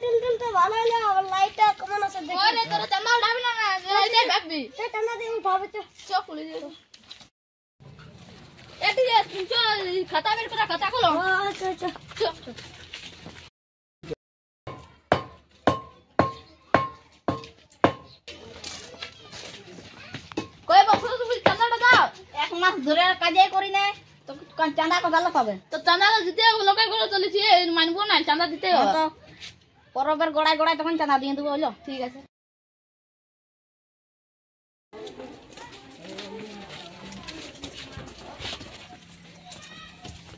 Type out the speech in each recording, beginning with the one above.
till তো ভালো হলো আর লাইটটা কেমন আছে দেখি ওরে তোর চান্দা উঠাবি না এই ভাববি সে টানা দিয়ে উঠাবে তো চোখ খুলে দে এটি যে খাতা বের করে খাতা খোলো আচ্ছা আচ্ছা চোখ কই বছর তুমি চান্দাটা দাও এক মাস ধরে কাজই করি না তো চাঁদা কত ভালো পাবে তো চান্দা দিতে লোকে করে চলেছি মানবো না চান্দা দিতে হবে তো পরবের গোড়ায় গোড়ায় তখন চাঁদা দিয়ে দেবো হলো ঠিক আছে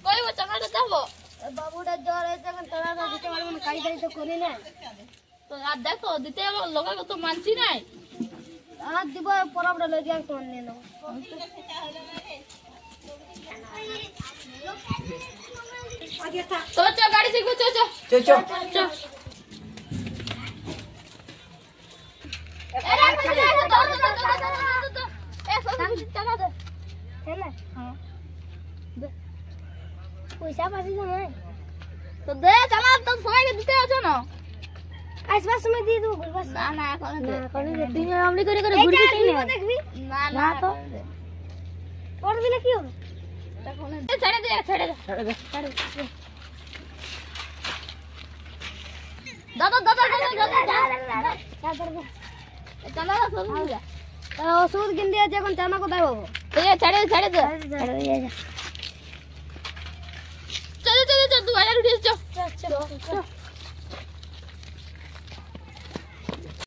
কই ও চান্দাটা দাও বাবুটার জ্বর হয়েছে এখন চাঁদাটা দিতে পারবো না কাজ তো করি না তো আর দেখো দিতে হবে লোকে তো মানছি নাই আর দিব পরবটা লই গিয়ে তোমার নিয়ে নেবো তো চো গাড়ি শিখবো চো চো চো চো চো পয়সা পাচ্ছি না তো দে চালা তো সবাইকে দিতে আছে না আসবার সময় দিয়ে দেবো ঘুরবার না না এখন দে তুই আমলি করে করে ঘুরবি তাই না দেখবি না না তো পরে দিলে কি হবে ছেড়ে দে ছেড়ে দে দাদা দাদা দাদা চালা সব যা ওষুধ কিনতে আছে এখন চানা কোথায় পাবো ছেড়ে দে চল চল চল 2000 উঠিস চল চল